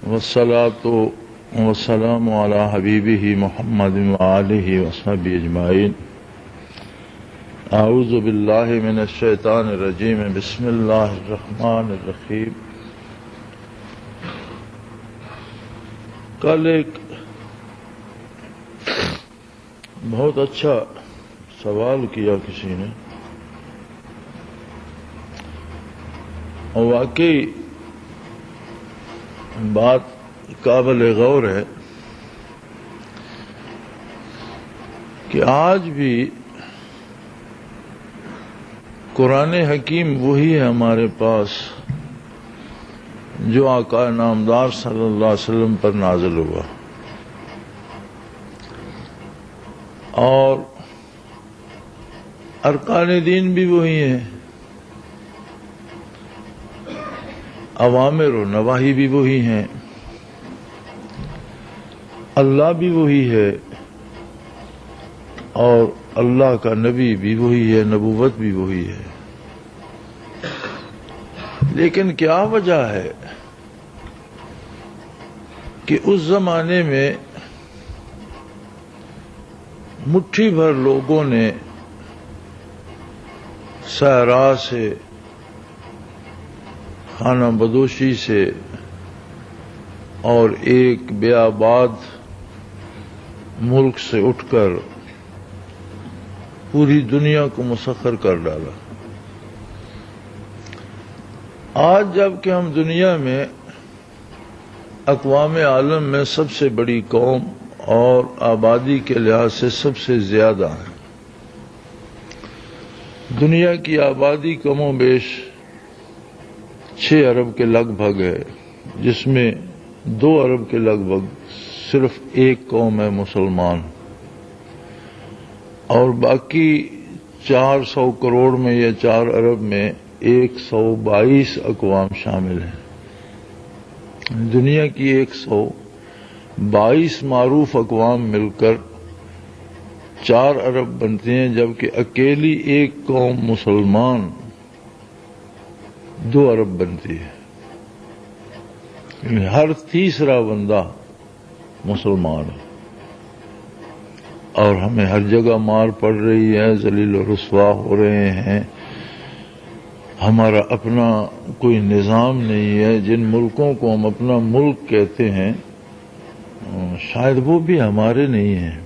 والصلاة والسلام على حبیبہ محمد وآلہ وصحبہ اجمعین۔ اعوذ باللہ من الشیطان الرجیم، بسم اللہ الرحمن الرحیم۔ کل ایک بہت اچھا سوال کیا کسی نے، اور واقعی بات قابل غور ہے کہ آج بھی قرآن حکیم وہی ہے ہمارے پاس جو آقا نامدار صلی اللہ علیہ وسلم پر نازل ہوا، اور ارکان دین بھی وہی ہیں، اوامر و نواہی بھی وہی ہیں، اللہ بھی وہی ہے اور اللہ کا نبی بھی وہی ہے، نبوت بھی وہی ہے۔ لیکن کیا وجہ ہے کہ اس زمانے میں مٹھی بھر لوگوں نے صحرا سے، خانہ بدوشی سے اور ایک بیاباد ملک سے اٹھ کر پوری دنیا کو مسخر کر ڈالا؟ آج جب کہ ہم دنیا میں اقوام عالم میں سب سے بڑی قوم اور آبادی کے لحاظ سے سب سے زیادہ ہیں، دنیا کی آبادی کم و بیش 6 ارب کے لگ بھگ ہے، جس میں 2 ارب کے لگ بھگ صرف ایک قوم ہے مسلمان، اور باقی 400 کروڑ میں یا 4 ارب میں 122 اقوام شامل ہیں۔ دنیا کی 122 معروف اقوام مل کر 4 ارب بنتے ہیں، جبکہ اکیلی ایک قوم مسلمان 2 ارب بنتی ہے، یعنی ہر تیسرا بندہ مسلمان ہے، اور ہمیں ہر جگہ مار پڑ رہی ہے، ذلیل و رسوا ہو رہے ہیں، ہمارا اپنا کوئی نظام نہیں ہے۔ جن ملکوں کو ہم اپنا ملک کہتے ہیں شاید وہ بھی ہمارے نہیں ہیں۔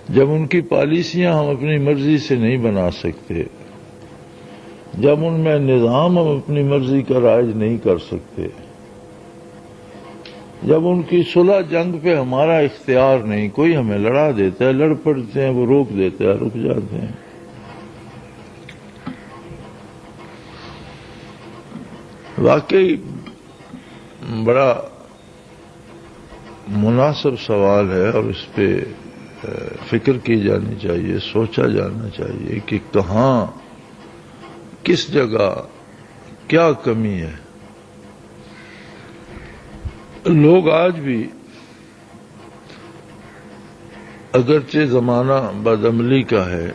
جب ان کی پالیسیاں ہم اپنی مرضی سے نہیں بنا سکتے، جب ان میں نظام ہم اپنی مرضی کا رائج نہیں کر سکتے، جب ان کی صلح جنگ پہ ہمارا اختیار نہیں، کوئی ہمیں لڑا دیتا ہے، لڑ پڑتے ہیں، وہ روک دیتا ہے، رک جاتے ہیں۔ واقعی بڑا مناسب سوال ہے، اور اس پہ فکر کی جانی چاہیے، سوچا جانا چاہیے کہ کہاں، کس جگہ کیا کمی ہے۔ لوگ آج بھی اگرچہ زمانہ بدعملی کا ہے،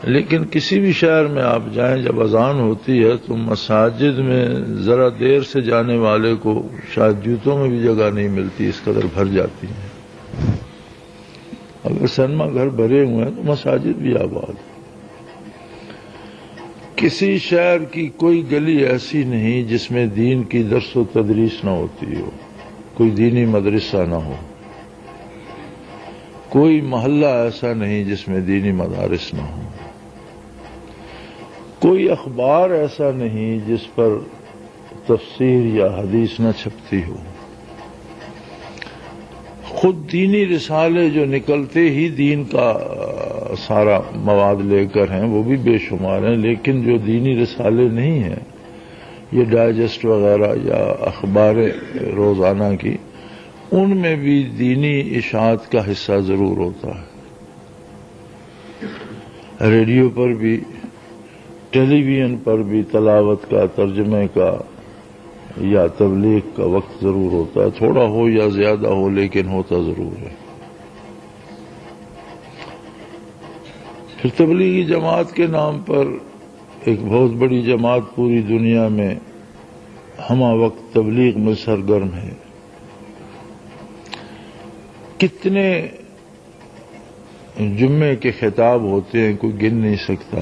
لیکن کسی بھی شہر میں آپ جائیں، جب اذان ہوتی ہے تو مساجد میں ذرا دیر سے جانے والے کو شاید جوتوں میں بھی جگہ نہیں ملتی، اس قدر بھر جاتی ہیں۔ اگر سنیما گھر بھرے ہوئے ہیں تو مساجد بھی آباد ہیں۔ کسی شہر کی کوئی گلی ایسی نہیں جس میں دین کی درس و تدریس نہ ہوتی ہو، کوئی دینی مدرسہ نہ ہو، کوئی محلہ ایسا نہیں جس میں دینی مدارس نہ ہو، کوئی اخبار ایسا نہیں جس پر تفسیر یا حدیث نہ چھپتی ہو۔ خود دینی رسالے جو نکلتے ہی دین کا سارا مواد لے کر ہیں، وہ بھی بے شمار ہیں، لیکن جو دینی رسالے نہیں ہیں، یہ ڈائجسٹ وغیرہ یا اخباریں روزانہ کی، ان میں بھی دینی اشاعت کا حصہ ضرور ہوتا ہے۔ ریڈیو پر بھی، ٹیلی ویژن پر بھی تلاوت کا، ترجمے کا یا تبلیغ کا وقت ضرور ہوتا ہے، تھوڑا ہو یا زیادہ ہو، لیکن ہوتا ضرور ہے۔ پھر تبلیغی جماعت کے نام پر ایک بہت بڑی جماعت پوری دنیا میں ہمہ وقت تبلیغ میں سرگرم ہے. کتنے جمعے کے خطاب ہوتے ہیں کوئی گن نہیں سکتا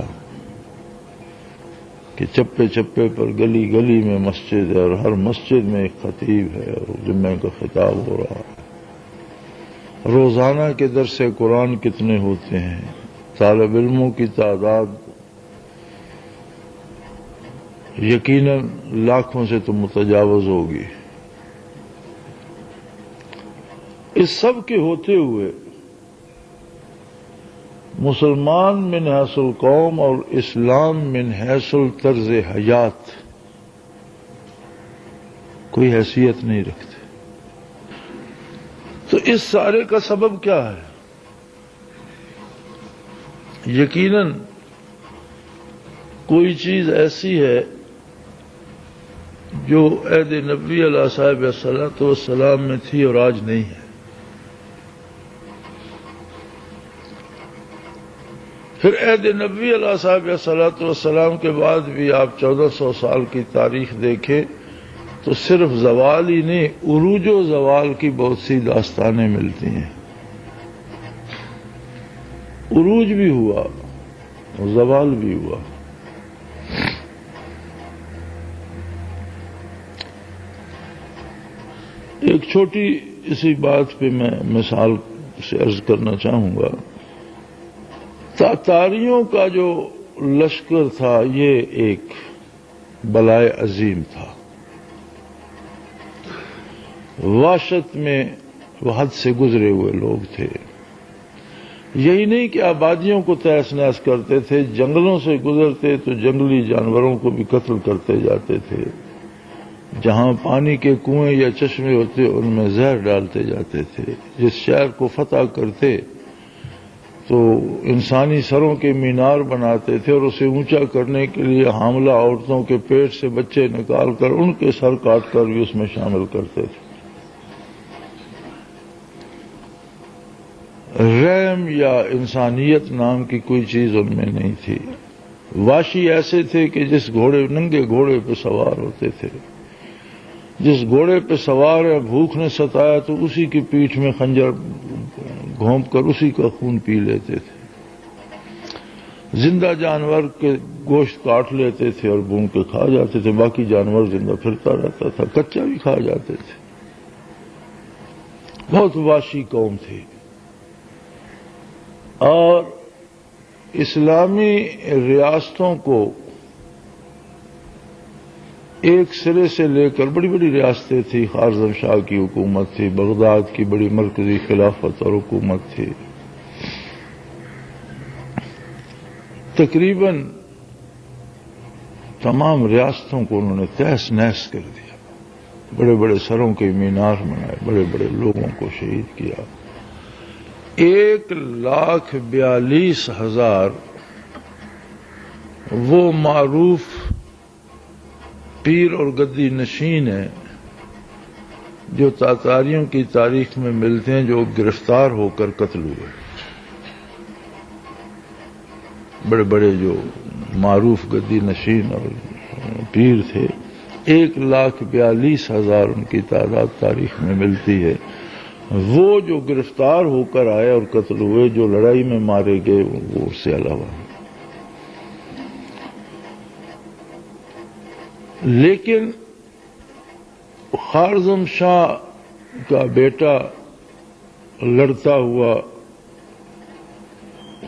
کہ چپے چپے پر گلی گلی میں مسجد ہے اور ہر مسجد میں ایک خطیب ہے اور جمعے کا خطاب ہو رہا ہے. روزانہ کے درس قرآن کتنے ہوتے ہیں, طالب علموں کی تعداد یقیناً لاکھوں سے تو متجاوز ہوگی. اس سب کے ہوتے ہوئے مسلمان من حیث القوم اور اسلام من حیث الطرز حیات کوئی حیثیت نہیں رکھتے. تو اس سارے کا سبب کیا ہے؟ یقیناً کوئی چیز ایسی ہے جو عہد نبوی علیہ صاحب الصلاۃ والسلام میں تھی اور آج نہیں ہے. پھر عہد نبوی علیہ صاحب الصلاۃ والسلام کے بعد بھی آپ 1400 سال کی تاریخ دیکھیں تو صرف زوال ہی نہیں, عروج و زوال کی بہت سی داستانیں ملتی ہیں. عروج بھی ہوا زوال بھی ہوا. ایک چھوٹی اسی بات پہ میں مثال سے عرض کرنا چاہوں گا. تاتاریوں کا جو لشکر تھا یہ ایک بلائے عظیم تھا. وحشت میں وہ حد سے گزرے ہوئے لوگ تھے. یہی نہیں کہ آبادیوں کو تہس نہس کرتے تھے, جنگلوں سے گزرتے تو جنگلی جانوروں کو بھی قتل کرتے جاتے تھے. جہاں پانی کے کنویں یا چشمے ہوتے ان میں زہر ڈالتے جاتے تھے. جس شہر کو فتح کرتے تو انسانی سروں کے مینار بناتے تھے اور اسے اونچا کرنے کے لیے حاملہ عورتوں کے پیٹ سے بچے نکال کر ان کے سر کاٹ کر بھی اس میں شامل کرتے تھے. رحم یا انسانیت نام کی کوئی چیز ان میں نہیں تھی. واشی ایسے تھے کہ جس ننگے گھوڑے پہ سوار ہوتے تھے, جس گھوڑے پہ سوار ہے بھوک نے ستایا تو اسی کی پیٹھ میں خنجر گھونپ کر اسی کا خون پی لیتے تھے. زندہ جانور کے گوشت کاٹ لیتے تھے اور بھون کے کھا جاتے تھے, باقی جانور زندہ پھرتا رہتا تھا, کچا بھی کھا جاتے تھے. بہت واشی قوم تھی. اور اسلامی ریاستوں کو ایک سرے سے لے کر بڑی بڑی ریاستیں تھیں. خوارزم شاہ کی حکومت تھی, بغداد کی بڑی مرکزی خلافت اور حکومت تھی. تقریباً تمام ریاستوں کو انہوں نے تہس نہس کر دیا. بڑے بڑے سروں کے مینار بنائے, بڑے بڑے لوگوں کو شہید کیا. 1,42,000 وہ معروف پیر اور گدی نشین ہیں جو تاتاریوں کی تاریخ میں ملتے ہیں, جو گرفتار ہو کر قتل ہوئے. بڑے بڑے جو معروف گدی نشین اور پیر تھے, 1,42,000 ان کی تعداد تاریخ میں ملتی ہے. وہ جو گرفتار ہو کر آئے اور قتل ہوئے, جو لڑائی میں مارے گئے وہ اس سے علاوہ. لیکن خوارزم شاہ کا بیٹا لڑتا ہوا,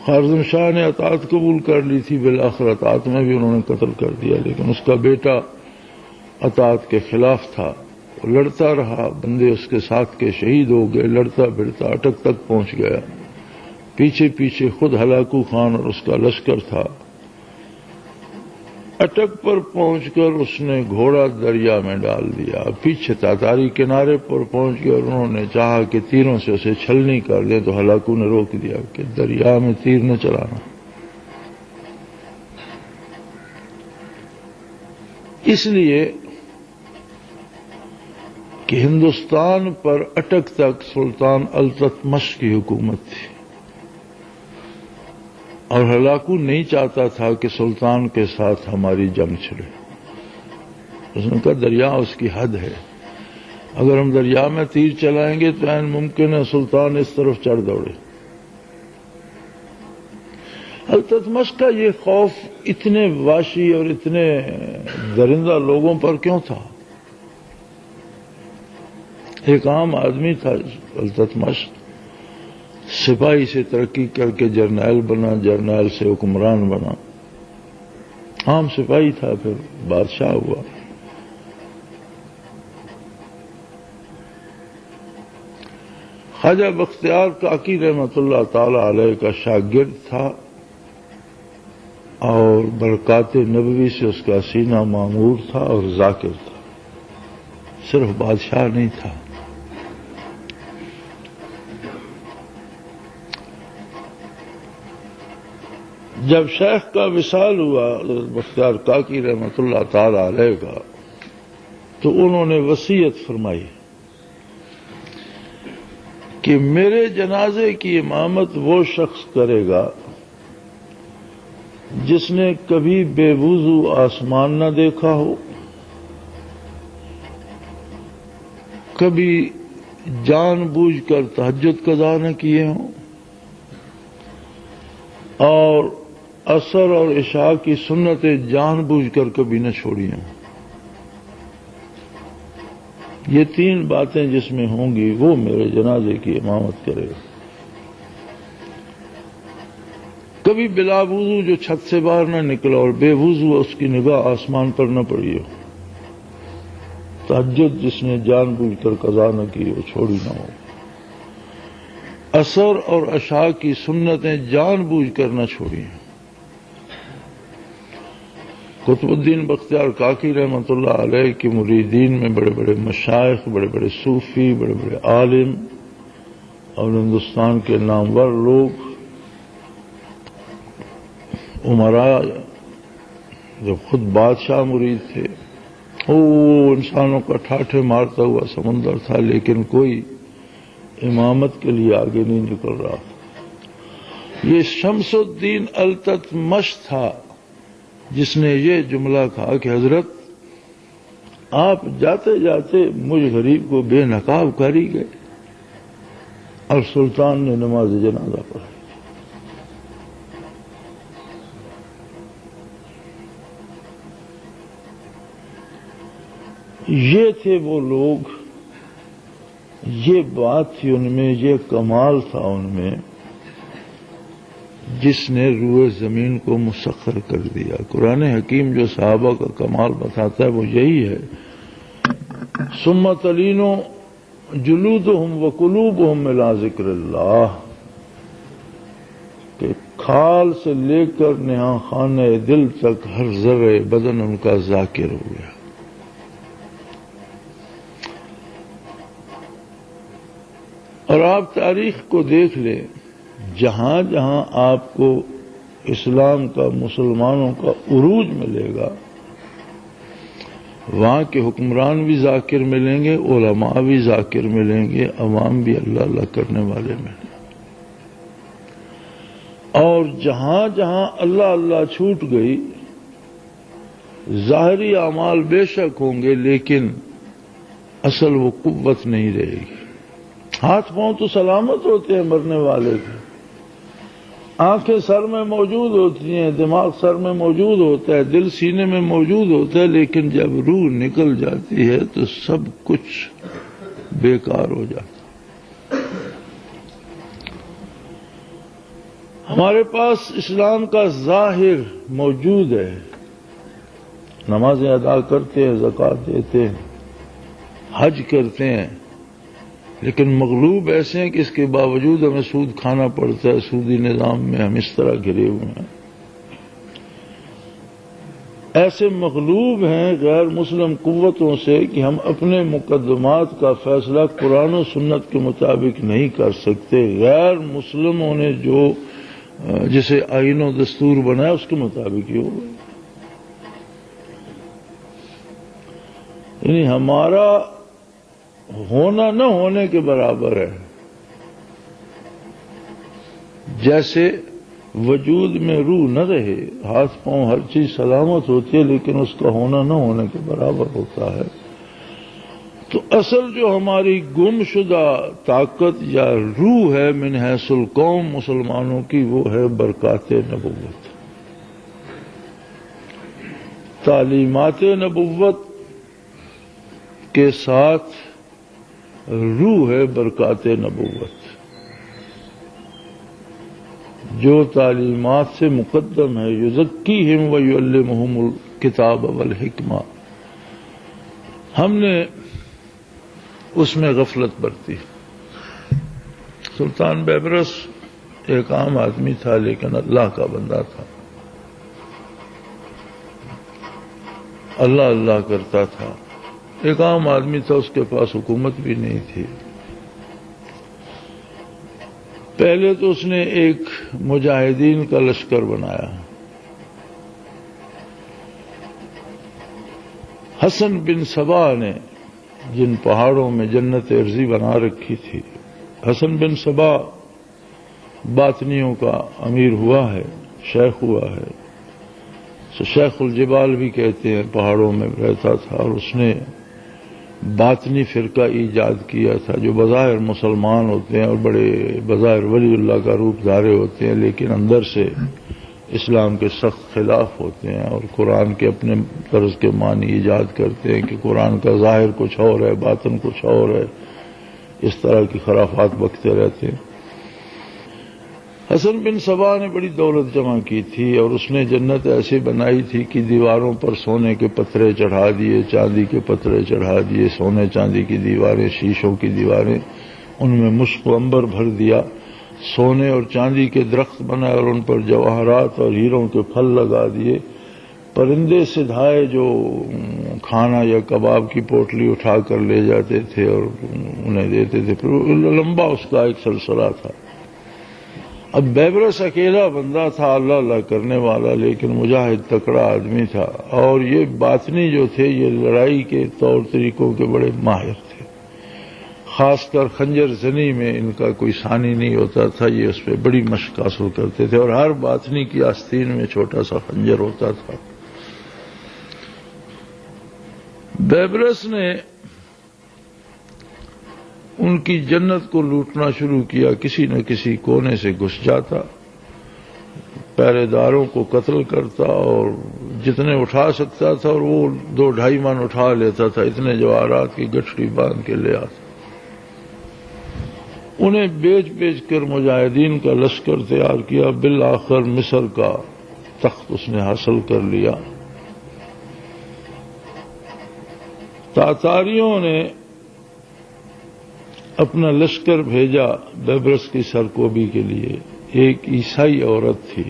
خوارزم شاہ نے اطاعت قبول کر لی تھی, بالآخر اطاعت میں بھی انہوں نے قتل کر دیا, لیکن اس کا بیٹا اطاعت کے خلاف تھا. لڑتا رہا, بندے اس کے ساتھ کے شہید ہو گئے. لڑتا بڑھتا اٹک تک پہنچ گیا. پیچھے پیچھے خود ہلاکو خان اور اس کا لشکر تھا. اٹک پر پہنچ کر اس نے گھوڑا دریا میں ڈال دیا. پیچھے تاتاری کنارے پر پہنچ گئے اور انہوں نے چاہا کہ تیروں سے اسے چھلنی کر دیں, تو ہلاکو نے روک دیا کہ دریا میں تیر نہ چلانا. اس لیے کہ ہندوستان پر اٹک تک سلطان التتمش کی حکومت تھی اور ہلاکو نہیں چاہتا تھا کہ سلطان کے ساتھ ہماری جنگ چھڑے. اس نے کہا دریا اس کی حد ہے، اگر ہم دریا میں تیر چلائیں گے تو عین ممکن ہے سلطان اس طرف چڑھ دوڑے۔ التتمش کا یہ خوف اتنے وحشی اور اتنے درندہ لوگوں پر کیوں تھا؟ ایک عام آدمی تھا التتمش، سپاہی سے ترقی کر کے جرنیل بنا، جرنیل سے حکمران بنا، عام سپاہی تھا، پھر بادشاہ ہوا۔ خواجہ بختیار کاکی رحمۃ اللہ تعالی علیہ کا شاگرد تھا اور برکات نبوی سے اس کا سینہ معمور تھا اور ذاکر تھا، صرف بادشاہ نہیں تھا۔ جب شیخ کا وصال ہوا بختیار کاکی رحمۃ اللہ تعالی علیہ کا، تو انہوں نے وصیت فرمائی کہ میرے جنازے کی امامت وہ شخص کرے گا جس نے کبھی بے وضو آسمان نہ دیکھا ہو، کبھی جان بوجھ کر تہجد قضا نہ کیے ہوں، اور عصر اور عشاء کی سنتیں جان بوجھ کر کبھی نہ چھوڑی ہوں۔ یہ تین باتیں جس میں ہوں گی وہ میرے جنازے کی امامت کرے گا۔ کبھی بلا وضو جو چھت سے باہر نہ نکلا اور بے وضو اس کی نگاہ آسمان پر نہ پڑی ہو، تہجد جس نے جان بوجھ کر قضا نہ کی وہ چھوڑی نہ ہو، عصر اور عشاء کی سنتیں جان بوجھ کر نہ چھوڑی ہوں۔ قطب الدین بختیار کاکی رحمۃ اللہ علیہ کے مریدین میں بڑے بڑے مشائخ، بڑے بڑے صوفی، بڑے بڑے عالم اور ہندوستان کے نامور لوگ، عمراء، جب خود بادشاہ مرید تھے، وہ انسانوں کا ٹھاٹھے مارتا ہوا سمندر تھا، لیکن کوئی امامت کے لیے آگے نہیں نکل رہا۔ یہ شمس الدین التتمش تھا جس نے یہ جملہ کہا کہ حضرت آپ جاتے جاتے مجھ غریب کو بے نقاب کر ہی گئے، اور سلطان نے نماز جنازہ پڑھی۔ یہ تھے وہ لوگ، یہ بات تھی ان میں، یہ کمال تھا ان میں، جس نے روئے زمین کو مسخر کر دیا۔ قرآن حکیم جو صحابہ کا کمال بتاتا ہے وہ یہی ہے، ثم تلین جلودہم وقلوبہم الی ذکر اللہ، کہ کھال سے لے کر نہاں خانہ دل تک ہر ذرے بدن ان کا ذاکر ہو گیا۔ اور آپ تاریخ کو دیکھ لیں، جہاں جہاں آپ کو اسلام کا، مسلمانوں کا عروج ملے گا، وہاں کے حکمران بھی ذاکر ملیں گے، علماء بھی ذاکر ملیں گے، عوام بھی اللہ اللہ کرنے والے ملیں گے۔ اور جہاں جہاں اللہ اللہ چھوٹ گئی، ظاہری اعمال بے شک ہوں گے لیکن اصل وہ قوت نہیں رہے گی۔ ہاتھ پاؤں تو سلامت ہوتے ہیں مرنے والے کے، آنکھیں سر میں موجود ہوتی ہیں، دماغ سر میں موجود ہوتا ہے، دل سینے میں موجود ہوتا ہے، لیکن جب روح نکل جاتی ہے تو سب کچھ بیکار ہو جاتا۔ ہمارے پاس اسلام کا ظاہر موجود ہے، نمازیں ادا کرتے ہیں، زکوٰۃ دیتے ہیں، حج کرتے ہیں، لیکن مغلوب ایسے ہیں کہ اس کے باوجود ہمیں سود کھانا پڑتا ہے، سودی نظام میں ہم اس طرح گھرے ہوئے ہیں۔ ایسے مغلوب ہیں غیر مسلم قوتوں سے کہ ہم اپنے مقدمات کا فیصلہ قرآن و سنت کے مطابق نہیں کر سکتے، غیر مسلموں نے جو جسے آئین و دستور بنایا اس کے مطابق ہی ہوگا۔ یعنی ہمارا ہونا نہ ہونے کے برابر ہے۔ جیسے وجود میں روح نہ رہے، ہاتھ پاؤں ہر چیز سلامت ہوتی ہے لیکن اس کا ہونا نہ ہونے کے برابر ہوتا ہے، تو اصل جو ہماری گم شدہ طاقت یا روح ہے من حیث القوم مسلمانوں کی، وہ ہے برکات نبوت، تعلیمات نبوت کے ساتھ روح ہے برکات نبوت، جو تعلیمات سے مقدم ہے، یزکیہم ویعلمہم الکتاب والحکمہ، ہم نے اس میں غفلت برتی۔ سلطان بیبرس ایک عام آدمی تھا لیکن اللہ کا بندہ تھا، اللہ اللہ کرتا تھا، ایک عام آدمی تھا، اس کے پاس حکومت بھی نہیں تھی۔ پہلے تو اس نے ایک مجاہدین کا لشکر بنایا، حسن بن سبا نے، جن پہاڑوں میں جنت ارضی بنا رکھی تھی، حسن بن سبا باطنیوں کا امیر ہوا ہے، شیخ ہوا ہے، شیخ الجبال بھی کہتے ہیں، پہاڑوں میں رہتا تھا، اور اس نے باطنی فرقہ ایجاد کیا تھا، جو بظاہر مسلمان ہوتے ہیں اور بڑے بظاہر ولی اللہ کا روپ دھارے ہوتے ہیں لیکن اندر سے اسلام کے سخت خلاف ہوتے ہیں، اور قرآن کے اپنے طرز کے معنی ایجاد کرتے ہیں کہ قرآن کا ظاہر کچھ اور ہے، باطن کچھ اور ہے، اس طرح کی خرافات بکتے رہتے ہیں۔ حسن بن سبا نے بڑی دولت جمع کی تھی اور اس نے جنت ایسے بنائی تھی کہ دیواروں پر سونے کے پتھرے چڑھا دیے، چاندی کے پتھرے چڑھا دیے، سونے چاندی کی دیواریں، شیشوں کی دیواریں، ان میں مشک و عنبر بھر دیا، سونے اور چاندی کے درخت بنائے اور ان پر جواہرات اور ہیروں کے پھل لگا دیے، پرندے سدھائے جو کھانا یا کباب کی پوٹلی اٹھا کر لے جاتے تھے اور انہیں دیتے تھے، پھر لمبا اس کا ایک سلسلہ تھا۔ اب بیبرس اکیلا بندہ تھا، اللہ اللہ کرنے والا، لیکن مجاہد تکڑا آدمی تھا، اور یہ باطنی جو تھے یہ لڑائی کے طور طریقوں کے بڑے ماہر تھے، خاص کر خنجر زنی میں ان کا کوئی ثانی نہیں ہوتا تھا، یہ اس پہ بڑی مشق حاصل کرتے تھے، اور ہر باطنی کی آستین میں چھوٹا سا خنجر ہوتا تھا۔ بیبرس نے ان کی جنت کو لوٹنا شروع کیا، کسی نہ کسی کونے سے گھس جاتا، پہرے داروں کو قتل کرتا اور جتنے اٹھا سکتا تھا، اور وہ 2-2.5 من اٹھا لیتا تھا، اتنے جواہرات کی گٹھڑی باندھ کے لے آتا، انہیں بیچ بیچ کر مجاہدین کا لشکر تیار کیا، بالآخر مصر کا تخت اس نے حاصل کر لیا۔ تاتاریوں نے اپنا لشکر بھیجا بیبرس کی سرکوبی کے لیے، ایک عیسائی عورت تھی،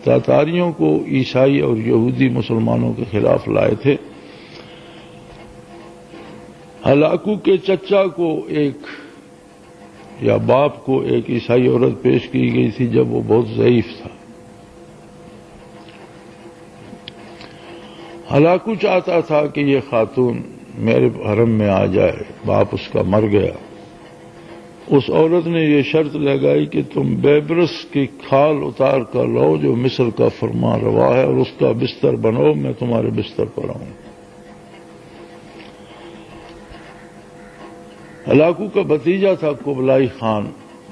تاتاریوں کو عیسائی اور یہودی مسلمانوں کے خلاف لائے تھے۔ ہلاکو کے چچا کو یا باپ کو ایک عیسائی عورت پیش کی گئی تھی جب وہ بہت ضعیف تھا۔ ہلاکو چاہتا تھا کہ یہ خاتون میرے حرم میں آ جائے، باپ اس کا مر گیا۔ اس عورت نے یہ شرط لگائی کہ تم بیبرس کی کھال اتار کر لاؤ جو مصر کا فرمان روا ہے، اور اس کا بستر بنو، میں تمہارے بستر پر آؤں۔ ہلاکو کا بھتیجا تھا قبلائی خان،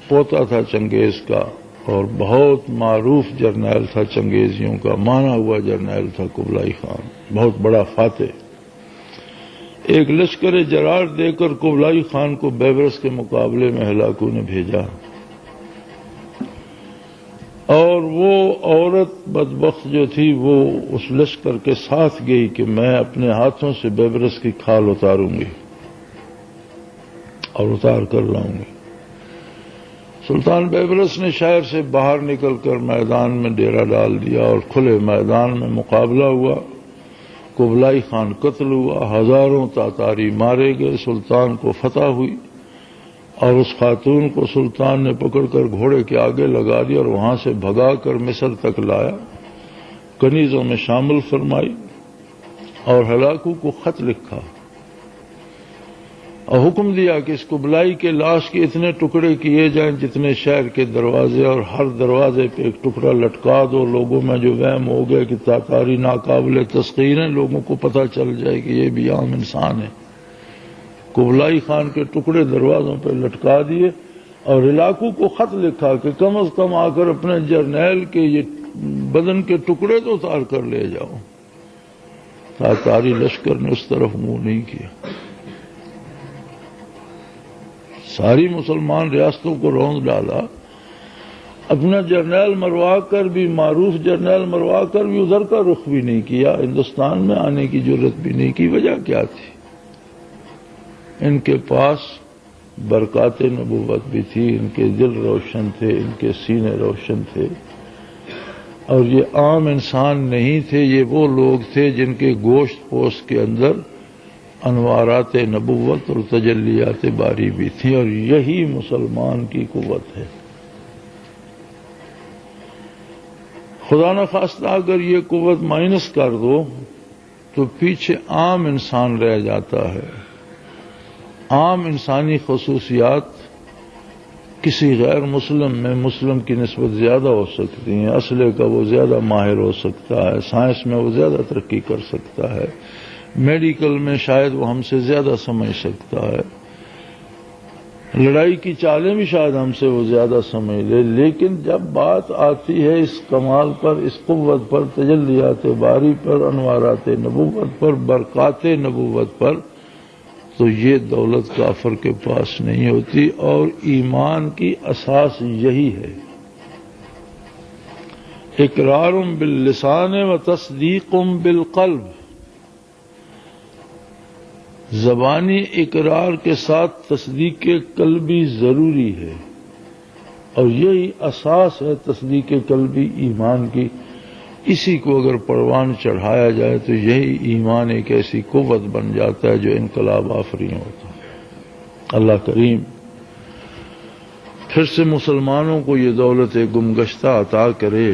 پوتا تھا چنگیز کا، اور بہت معروف جرنیل تھا چنگیزیوں کا، مانا ہوا جرنیل تھا قبلائی خان، بہت بڑا فاتح۔ ایک لشکر جرار دے کر قبلائی خان کو بیبرس کے مقابلے میں ہلاکو نے بھیجا، اور وہ عورت بدبخت جو تھی وہ اس لشکر کے ساتھ گئی کہ میں اپنے ہاتھوں سے بیبرس کی کھال اتاروں گی اور اتار کر لاؤں گی۔ سلطان بیبرس نے شہر سے باہر نکل کر میدان میں ڈیرا ڈال دیا اور کھلے میدان میں مقابلہ ہوا، قبلائی خان قتل ہوا، ہزاروں تاتاری مارے گئے، سلطان کو فتح ہوئی، اور اس خاتون کو سلطان نے پکڑ کر گھوڑے کے آگے لگا دیا اور وہاں سے بھگا کر مصر تک لایا، کنیزوں میں شامل فرمائی، اور ہلاکو کو خط لکھا اور حکم دیا کہ اس قبلائی کے لاش کے اتنے ٹکڑے کیے جائیں جتنے شہر کے دروازے، اور ہر دروازے پہ ایک ٹکڑا لٹکا دو. لوگوں میں جو وہم ہو گیا کہ تاتاری ناقابل تسخیر ہیں، لوگوں کو پتہ چل جائے کہ یہ بھی عام انسان ہے. قبلائی خان کے ٹکڑے دروازوں پہ لٹکا دیے اور علاقوں کو خط لکھا کہ کم از کم آ کر اپنے جرنیل کے یہ بدن کے ٹکڑے تو اتار کر لے جاؤ. تاتاری لشکر نے اس طرف منہ نہیں کیا. ساری مسلمان ریاستوں کو روند ڈالا، اپنا جرنیل مروا کر بھی، معروف جرنیل مروا کر بھی ادھر کا رخ بھی نہیں کیا. ہندوستان میں آنے کی جرت بھی نہیں کی. وجہ کیا تھی؟ ان کے پاس برکات نبوت بھی تھی، ان کے دل روشن تھے، ان کے سینے روشن تھے، اور یہ عام انسان نہیں تھے. یہ وہ لوگ تھے جن کے گوشت پوست کے اندر انوارات نبوت اور تجلیات باری بھی تھیں، اور یہی مسلمان کی قوت ہے. خدا نخواستہ اگر یہ قوت مائنس کر دو تو پیچھے عام انسان رہ جاتا ہے. عام انسانی خصوصیات کسی غیر مسلم میں مسلم کی نسبت زیادہ ہو سکتی ہیں. اسلحے کا وہ زیادہ ماہر ہو سکتا ہے، سائنس میں وہ زیادہ ترقی کر سکتا ہے، میڈیکل میں شاید وہ ہم سے زیادہ سمجھ سکتا ہے، لڑائی کی چالیں بھی شاید ہم سے وہ زیادہ سمجھ لے. لیکن جب بات آتی ہے اس کمال پر، اس قوت پر، تجلیات باری پر، انوارات نبوت پر، برکات نبوت پر، تو یہ دولت کافر کے پاس نہیں ہوتی. اور ایمان کی اساس یہی ہے، اقرار باللسان و تصدیق بالقلب. زبانی اقرار کے ساتھ تصدیق قلبی ضروری ہے، اور یہی اساس ہے تصدیق قلبی ایمان کی. اسی کو اگر پروان چڑھایا جائے تو یہی ایمان ایک ایسی قوت بن جاتا ہے جو انقلاب آفرین ہوتا ہے. اللہ کریم پھر سے مسلمانوں کو یہ دولت گمگشتہ عطا کرے.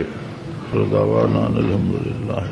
دعوانا الحمدللہ.